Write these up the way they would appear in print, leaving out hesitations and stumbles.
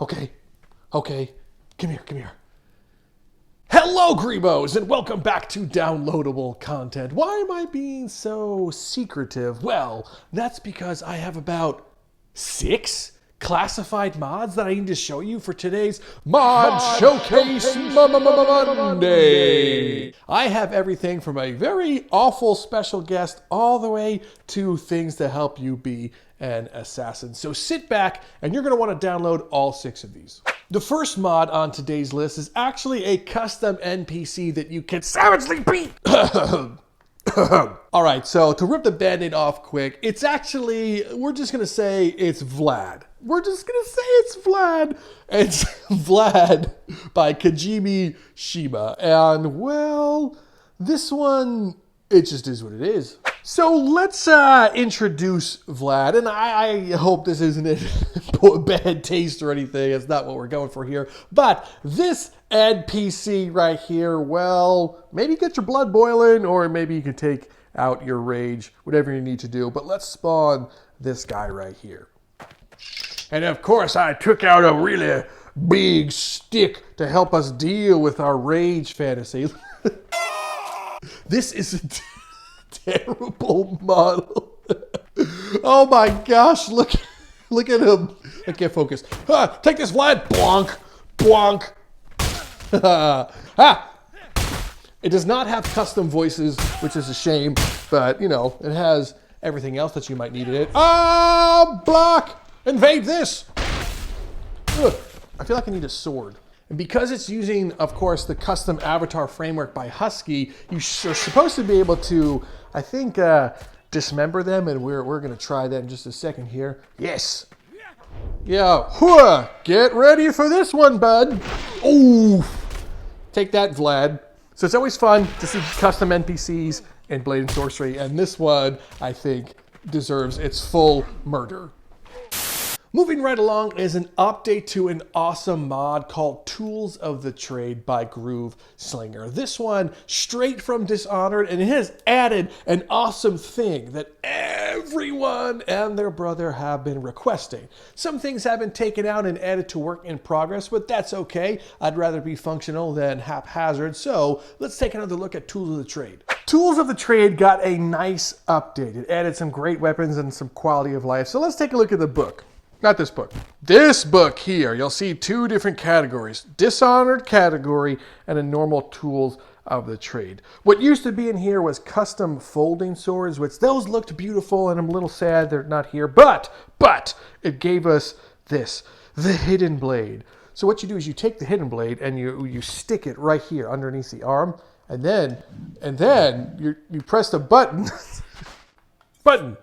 Okay. Okay. Come here. Hello, Grebos, and welcome back to downloadable content. Why am I being so secretive? Well, that's because I have about 6 classified mods that I need to show you for today's Mod Showcase Monday. I have everything from a very awful special guest all the way to things to help you be an assassin. So sit back and you're going to want to download all 6 of these. The first mod on today's list is actually a custom NPC that you can savagely beat. All right, so to rip the band-aid off quick, it's actually, we're just going to say it's Vlad. We're just going to say it's Vlad. It's Vlad by Kajimashima. And, well, this one, it just is what it is. So let's introduce Vlad, and I hope this isn't a bad taste or anything. It's not what we're going for here. But this NPC right here, well, maybe get your blood boiling, or maybe you can take out your rage, whatever you need to do. But let's spawn this guy right here. And of course, I took out a really big stick to help us deal with our rage fantasy. This is a terrible model. Oh my gosh, look at him. I can't focus. Take this, Vlad. Blonk, blonk. It does not have custom voices, which is a shame, but you know, it has everything else that you might need in it. Block! Invade this! Ugh, I feel like I need a sword. And because it's using, of course, the custom avatar framework by Husky, you're supposed to be able to, I think, dismember them, and we're going to try that in just a second here. Yes. Yeah. Get ready for this one, bud. Ooh. Take that, Vlad. So it's always fun to see custom NPCs in Blade and Sorcery, and this one, I think, deserves its full murder. Moving right along is an update to an awesome mod called Tools of the Trade by Groovslinger. This one straight from Dishonored, and it has added an awesome thing that everyone and their brother have been requesting. Some things have been taken out and added to work in progress, but that's okay. I'd rather be functional than haphazard, so let's take another look at Tools of the Trade. Tools of the Trade got a nice update. It added some great weapons and some quality of life, so let's take a look at the book. Not this book. This book here, you'll see 2 different categories. Dishonored category and a normal Tools of the Trade. What used to be in here was custom folding swords, which those looked beautiful, and I'm a little sad they're not here. But it gave us this, the Hidden Blade. So what you do is you take the Hidden Blade and you stick it right here underneath the arm, and then you press the button.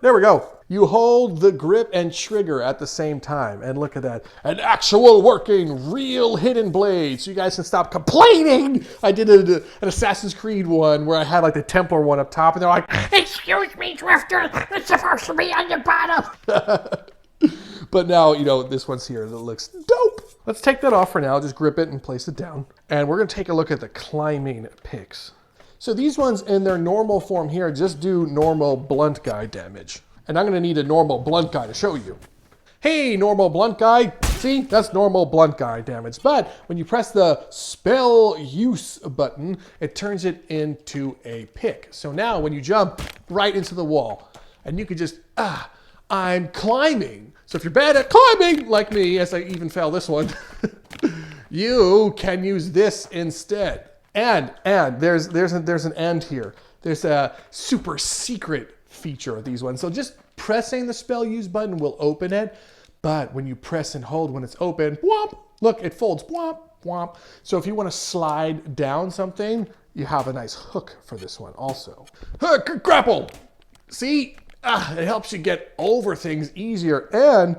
There we go. You hold the grip and trigger at the same time. And look at that. An actual working, real hidden blade. So you guys can stop complaining. I did an Assassin's Creed one where I had like the Templar one up top. And they're like, "Excuse me, Drifter. It's supposed to be on the bottom." But now, you know, this one's here that looks dope. Let's take that off for now. Just grip it and place it down. And we're going to take a look at the climbing picks. So these ones in their normal form here just do normal blunt guy damage. And I'm going to need a normal blunt guy to show you. Hey, normal blunt guy. See, that's normal blunt guy damage. But when you press the spell use button, it turns it into a pick. So now when you jump right into the wall, and you can just, I'm climbing. So if you're bad at climbing, like me, as I even failed this one, you can use this instead. And there's an end here. There's a super secret feature of these ones. So just pressing the spell use button will open it. But when you press and hold when it's open, whomp, look, it folds, whomp, whomp. So if you want to slide down something, you have a nice hook for this one also. Grapple! See? It helps you get over things easier. And,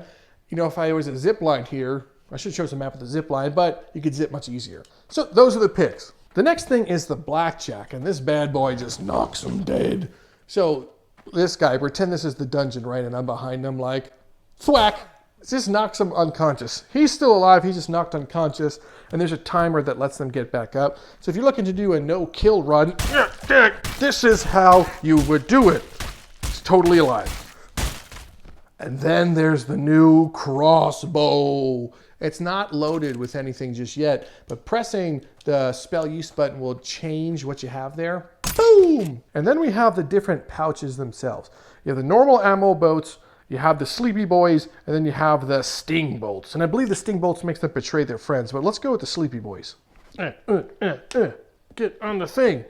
you know, if I was a zip line here, I should show some map with the zip line, but you could zip much easier. So those are the picks. The next thing is the blackjack, and this bad boy just knocks them dead. So this guy, pretend this is the dungeon, right? And I'm behind him like, thwack. It just knocks him unconscious. He's still alive, he's just knocked unconscious, and there's a timer that lets them get back up. So if you're looking to do a no-kill run, this is how you would do it. It's totally alive. And then there's the new crossbow. It's not loaded with anything just yet, but pressing the spell use button will change what you have there. Boom! And then we have the different pouches themselves. You have the normal ammo bolts, you have the sleepy boys, and then you have the sting bolts. And I believe the sting bolts makes them betray their friends, but let's go with the sleepy boys. Get on the thing.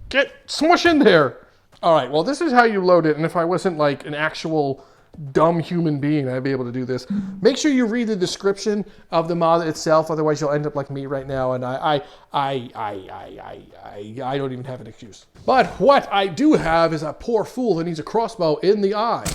Get smush in there. All right, well, this is how you load it. And if I wasn't like an actual dumb human being, I'd be able to do this. Make sure you read the description of the mod itself. Otherwise, you'll end up like me right now. And I don't even have an excuse. But what I do have is a poor fool that needs a crossbow in the eye.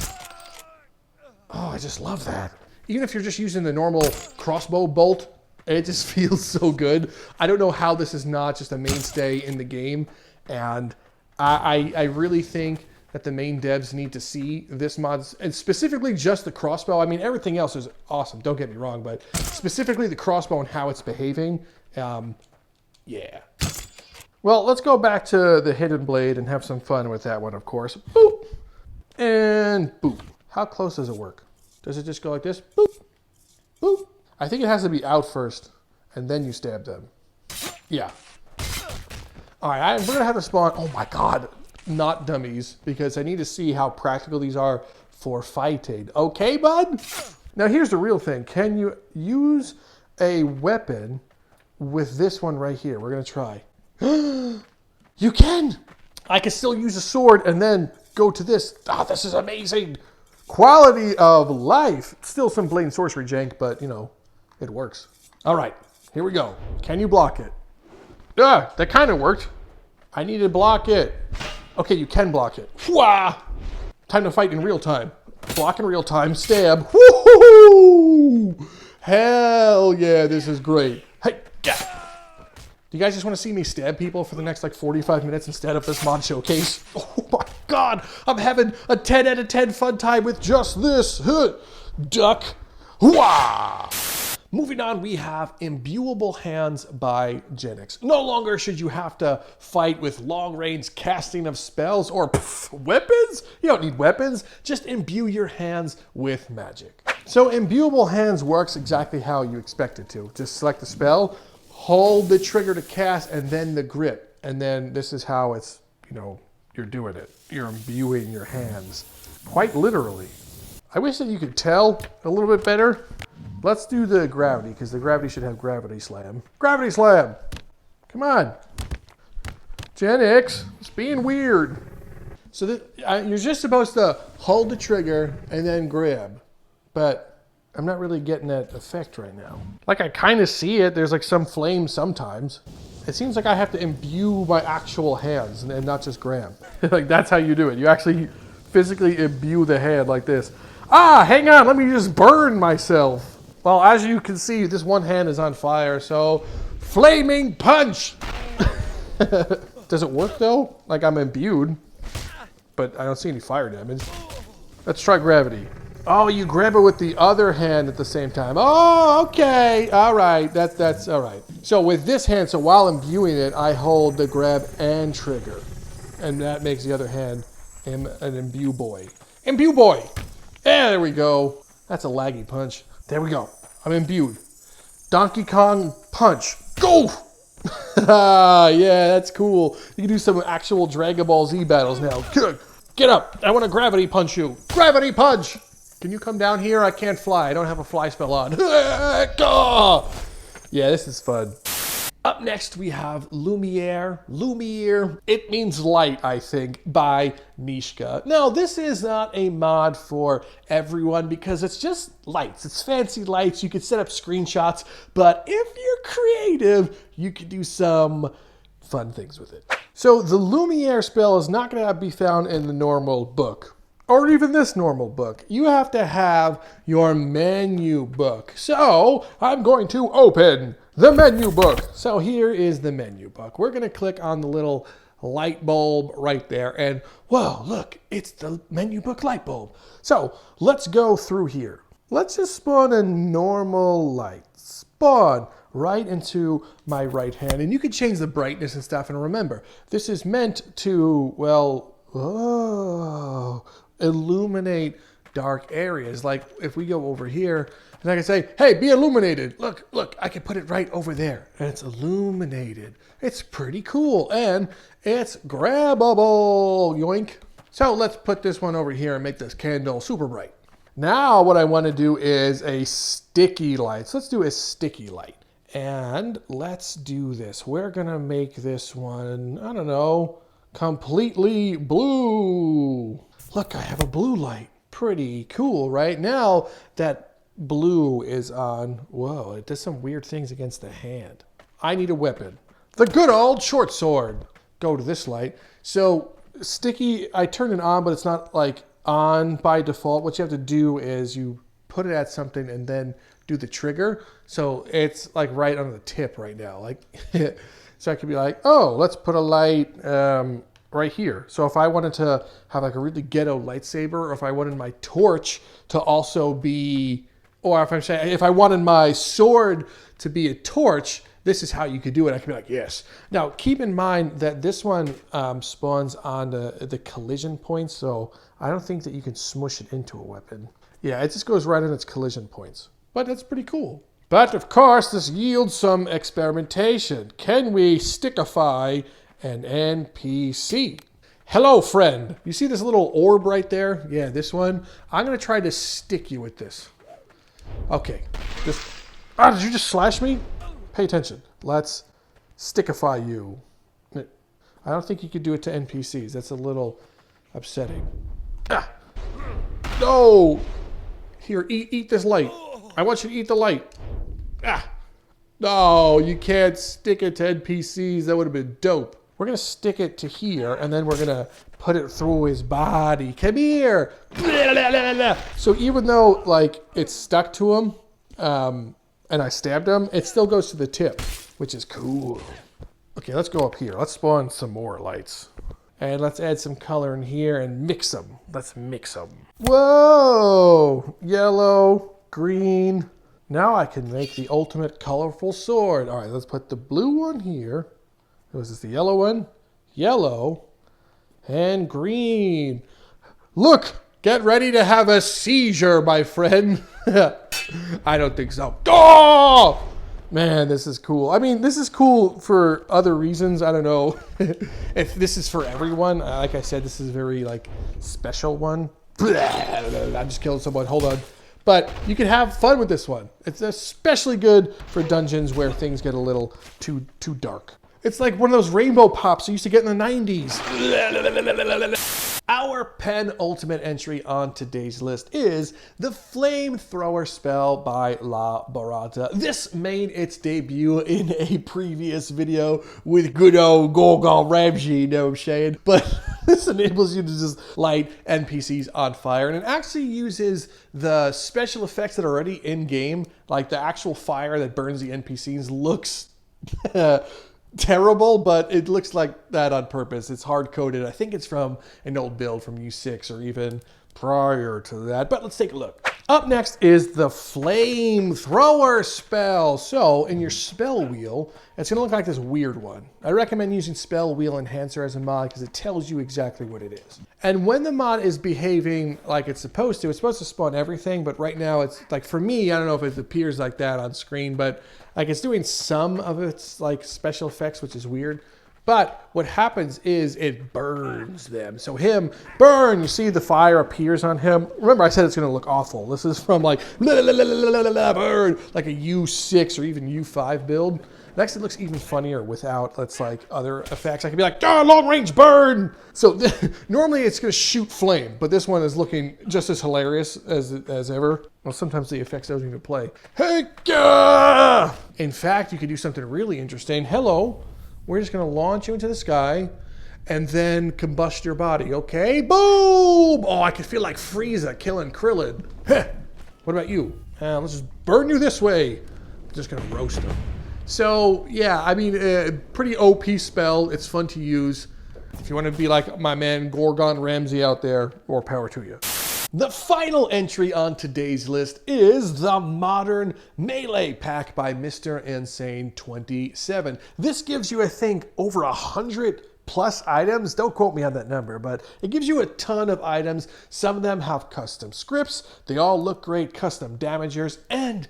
Oh, I just love that. Even if you're just using the normal crossbow bolt, it just feels so good. I don't know how this is not just a mainstay in the game. And I really think that the main devs need to see this mod, and specifically just the crossbow. I mean, everything else is awesome, don't get me wrong, but specifically the crossbow and how it's behaving, yeah. Well, let's go back to the hidden blade and have some fun with that one, of course. Boop! And boop. How close does it work? Does it just go like this? Boop! Boop! I think it has to be out first, and then you stab them. Yeah. All right, we're gonna have to spawn, oh my God, not dummies, because I need to see how practical these are for fighting. Okay, bud? Now here's the real thing. Can you use a weapon with this one right here? We're gonna try. You can! I can still use a sword and then go to this. Oh, this is amazing. Quality of life. Still some plain sorcery jank, but you know, it works. All right, here we go. Can you block it? That kind of worked. I need to block it. Okay, you can block it. Wah! Time to fight in real time. Block in real time, stab. Woohoo! Hell yeah, this is great. Hey, yeah. Do you guys just want to see me stab people for the next like 45 minutes instead of this mod showcase? Oh my God, I'm having a 10 out of 10 fun time with just this. Duck. Wah! Moving on, we have Imbuable Hands by Jenix. No longer should you have to fight with long-range casting of spells or weapons. You don't need weapons. Just imbue your hands with magic. So Imbuable Hands works exactly how you expect it to. Just select the spell, hold the trigger to cast, and then the grip. And then this is how it's, you know, you're doing it. You're imbuing your hands. Quite literally. I wish that you could tell a little bit better. Let's do the gravity, because the gravity should have gravity slam. Gravity slam! Come on. Jenix, it's being weird. So you're just supposed to hold the trigger and then grab. But I'm not really getting that effect right now. Like I kind of see it. There's like some flame sometimes. It seems like I have to imbue my actual hands and not just grab. Like that's how you do it. You actually physically imbue the hand like this. Ah, hang on, let me just burn myself. Well, as you can see, this one hand is on fire, so flaming punch. Does it work though? Like I'm imbued, but I don't see any fire damage. Let's try gravity. Oh, you grab it with the other hand at the same time. Oh, okay, all right, that's all right. So with this hand, so while imbuing it, I hold the grab and trigger, and that makes the other hand an imbue boy. Imbue boy. Yeah, there we go. That's a laggy punch. There we go. I'm imbued. Donkey Kong punch. Go! Yeah, that's cool. You can do some actual Dragon Ball Z battles now. Get up. I want to gravity punch you. Gravity punch! Can you come down here? I can't fly. I don't have a fly spell on. Yeah, this is fun. Up next, we have Lumiere. Lumiere, it means light, I think, by Neeshka. Now, this is not a mod for everyone because it's just lights. It's fancy lights. You could set up screenshots, but if you're creative, you could do some fun things with it. So the Lumiere spell is not going to be found in the normal book, or even this normal book. You have to have your menu book. So I'm going to open the menu book. So here is the menu book. We're going to click on the little light bulb right there. And whoa, look, it's the menu book light bulb. So let's go through here. Let's just spawn a normal light. Spawn right into my right hand. And you can change the brightness and stuff. And remember, this is meant to, well, illuminate dark areas. Like if we go over here and I can say, hey, be illuminated. Look, I can put it right over there and it's illuminated. It's pretty cool and it's grabbable. Yoink. So let's put this one over here and make this candle super bright. Now what I want to do is a sticky light. So let's do a sticky light. And let's do this. We're going to make this one, I don't know, completely blue. Look, I have a blue light. Pretty cool, right? Now that blue is on, whoa, it does some weird things against the hand. I need a weapon. The good old short sword. Go to this light. So sticky, I turn it on, but it's not like on by default. What you have to do is you put it at something and then do the trigger. So it's like right on the tip right now. Like, so I could be like, oh, let's put a light right here. So if I wanted to have like a really ghetto lightsaber, or if I wanted my torch to also be, or if I'm saying, if I wanted my sword to be a torch, this is how you could do it. I could be like, yes. Now, keep in mind that this one spawns on the collision points, so I don't think that you can smush it into a weapon. Yeah, it just goes right on its collision points. But that's pretty cool. But, of course, this yields some experimentation. Can we stickify an NPC? Hello, friend. You see this little orb right there? Yeah, this one. I'm going to try to stick you with this. Okay. Did you just slash me? Pay attention. Let's stickify you. I don't think you could do it to NPCs. That's a little upsetting. Ah. No! Here, eat this light. I want you to eat the light. Ah! No, you can't stick it to NPCs. That would have been dope. We're going to stick it to here, and then we're going to put it through his body. Come here! So even though, like, it's stuck to him, and I stabbed him, it still goes to the tip, which is cool. Okay, let's go up here. Let's spawn some more lights. And let's add some color in here and mix them. Let's mix them. Whoa! Yellow, green. Now I can make the ultimate colorful sword. All right, let's put the blue one here. Was this the yellow one? Yellow and green. Look! Get ready to have a seizure, my friend. I don't think so. Oh! Man, this is cool. I mean, this is cool for other reasons. I don't know if this is for everyone. Like I said, this is a very like special one. I'm just killing someone. Hold on. But you can have fun with this one. It's especially good for dungeons where things get a little too dark. It's like one of those rainbow pops you used to get in the 90s. Our penultimate entry on today's list is the Flamethrower Spell by LaBarata. This made its debut in a previous video with good old Gorgon Ramsey, you know what I'm saying? But this enables you to just light NPCs on fire, and it actually uses the special effects that are already in-game, like the actual fire that burns the NPCs looks terrible, but it looks like that on purpose. It's hard-coded. I think it's from an old build from U6 or even prior to that, but let's take a look. Up next is the Flamethrower Spell. So in your spell wheel, it's going to look like this weird one. I recommend using Spell Wheel Enhancer as a mod because it tells you exactly what it is. And when the mod is behaving like it's supposed to spawn everything, but right now it's like, for me, I don't know if it appears like that on screen, but like it's doing some of its like special effects, which is weird. But what happens is it burns them. So him, burn, you see the fire appears on him. Remember I said it's gonna look awful. This is from like, burn, like a U6 or even U5 build. Next, it looks even funnier without, let's like, other effects. I could be like, long range burn! So normally it's gonna shoot flame, but this one is looking just as hilarious as ever. Well, sometimes the effects don't even play. Hey, in fact, you could do something really interesting. Hello. We're just going to launch you into the sky and then combust your body, okay? Boom! Oh, I can feel like Frieza killing Krillin. Heh. What about you? Let's just burn you this way. I'm just going to roast him. So, yeah, I mean, pretty OP spell. It's fun to use. If you want to be like my man Gorgon Ramsey out there, more power to you. The final entry on today's list is the Modern Melee Pack by Mr. Insane 27. This gives you, I think, over 100 plus items. Don't quote me on that number, but it gives you a ton of items. Some of them have custom scripts. They all look great, custom damagers, and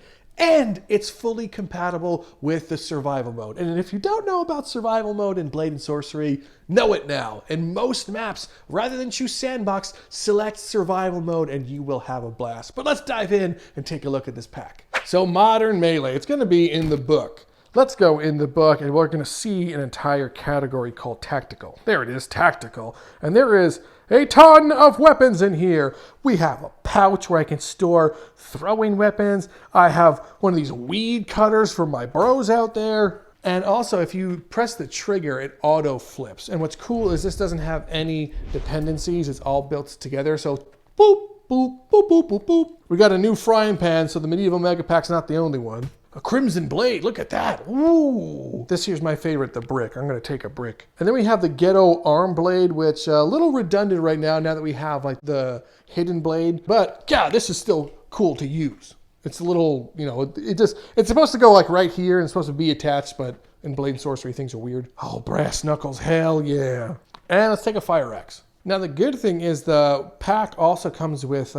it's fully compatible with the survival mode. And if you don't know about survival mode in Blade and Sorcery, know it now. In most maps, rather than choose sandbox, select survival mode and you will have a blast. But let's dive in and take a look at this pack. So modern melee, it's gonna be in the book. Let's go in the book and we're gonna see an entire category called tactical. There it is, tactical. And there is a ton of weapons in here. We have a pouch where I can store throwing weapons. I have one of these weed cutters for my bros out there. And also, if you press the trigger, it auto flips. And what's cool is this doesn't have any dependencies. It's all built together. So boop, boop, boop, boop, boop, boop. We got a new frying pan, so the medieval mega pack's not the only one. A crimson blade, look at that. Ooh. This here's my favorite, the brick. I'm gonna take a brick. And then we have the ghetto arm blade, which a little redundant right now that we have like the hidden blade. But yeah, this is still cool to use. It's a little, you know, it's supposed to go like right here and it's supposed to be attached, but in Blade and Sorcery, things are weird. Oh, brass knuckles, hell yeah. And let's take a fire axe. Now the good thing is the pack also comes with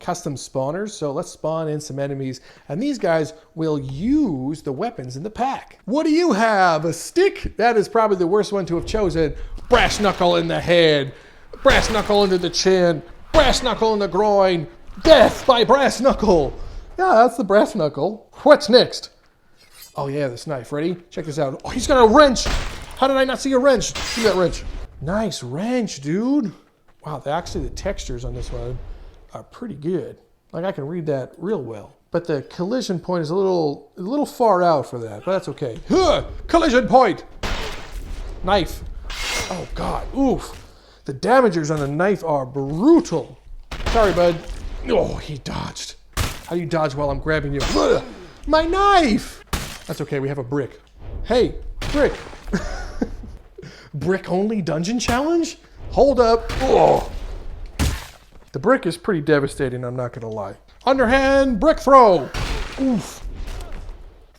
custom spawners, so let's spawn in some enemies, and these guys will use the weapons in the pack. What do you have? A stick? That is probably the worst one to have chosen. Brass knuckle in the head, brass knuckle under the chin, brass knuckle in the groin, death by brass knuckle. Yeah, that's the brass knuckle. What's next? Oh yeah, this knife. Ready? Check this out. Oh, he's got a wrench. How did I not see a wrench? See that wrench. Nice wrench, dude. Wow, actually the textures on this one are pretty good. Like I can read that real well. But the collision point is a little far out for that, but that's okay. Huh, collision point! Knife. Oh God, oof. The damagers on the knife are brutal. Sorry, bud. Oh, he dodged. How do you dodge while I'm grabbing you? Ugh, my knife! That's okay, we have a brick. Hey, brick. Brick only dungeon challenge? Hold up. Oh. The brick is pretty devastating, I'm not gonna lie. Underhand brick throw. Oof.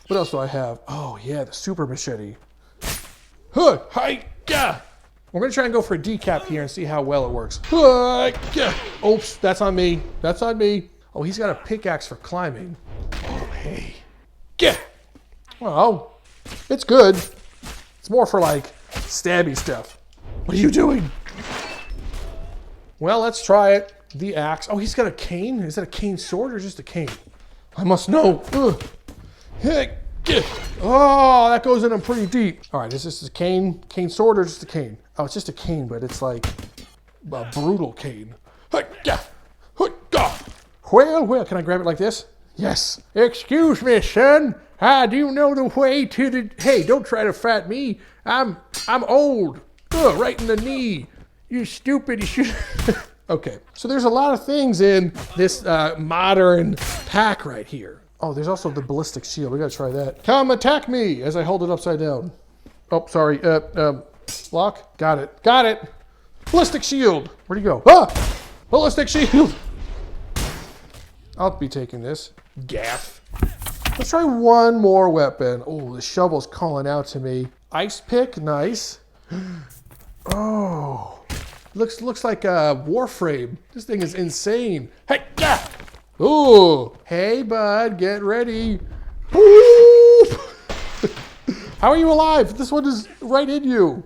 What else do I have? Oh yeah, the super machete. Huh, hi, yeah. We're gonna try and go for a decap here and see how well it works. Huh, yeah. Oops, that's on me. That's on me. Oh, he's got a pickaxe for climbing. Oh, hey. Yeah. Well, it's good. It's more for like stabby stuff. What are you doing? Well, let's try it. The axe. Oh, he's got a cane? Is that a cane sword or just a cane? I must know. Ugh. Hey, get. Oh, that goes in pretty deep. All right, is this a cane sword or just a cane? Oh, it's just a cane, but it's like a brutal cane. Well, can I grab it like this? Yes. Excuse me, son. I do know the way to the... Hey, don't try to fight me. I'm old. Ugh, right in the knee. You stupid. You should... Okay, so there's a lot of things in this modern pack right here. Oh, there's also the ballistic shield. We gotta try that. Come attack me as I hold it upside down. Oh, sorry. Lock. Got it. Got it. Ballistic shield. Where'd he go? Ah! Ballistic shield. I'll be taking this. Gaff. Let's try one more weapon. Oh, the shovel's calling out to me. Ice pick. Nice. Oh. Looks like a Warframe. This thing is insane. Hey, yeah. Ooh. Hey, bud, get ready. Whoop. How are you alive? This one is right in you.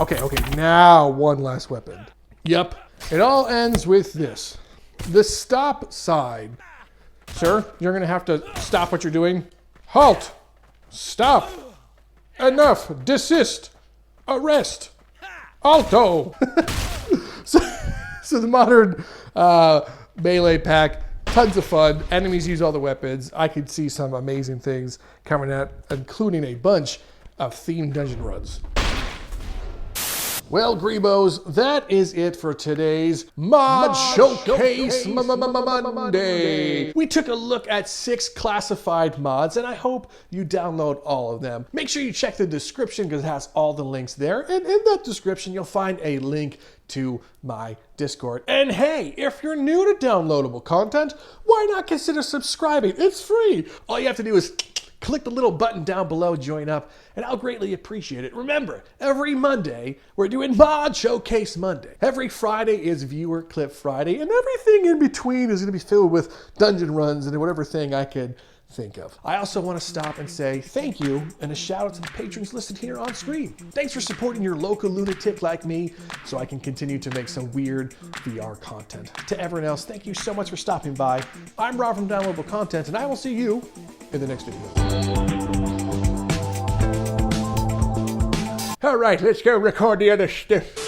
Okay, now one last weapon. Yep. It all ends with this. The stop sign. Sir, you're gonna have to stop what you're doing. Halt. Stop. Enough. Desist. Arrest. Alto! so the modern melee pack, tons of fun. Enemies use all the weapons. I could see some amazing things coming out, including a bunch of themed dungeon runs. Well, Greebos, that is it for today's Mod Showcase Monday. We took a look at 6 classified mods, and I hope you download all of them. Make sure you check the description because it has all the links there. And in that description, you'll find a link to my Discord. And hey, if you're new to downloadable content, why not consider subscribing? It's free. All you have to do is click the little button down below, join up, and I'll greatly appreciate it. Remember, every Monday, we're doing Mod Showcase Monday. Every Friday is Viewer Clip Friday, and everything in between is going to be filled with dungeon runs and whatever thing I could think of. I also want to stop and say thank you and a shout out to the patrons listed here on screen. Thanks for supporting your local lunatic like me so I can continue to make some weird VR content. To everyone else, thank you so much for stopping by. I'm Rob from Downloadable Content, and I will see you in the next video. All right, let's go record the other stuff.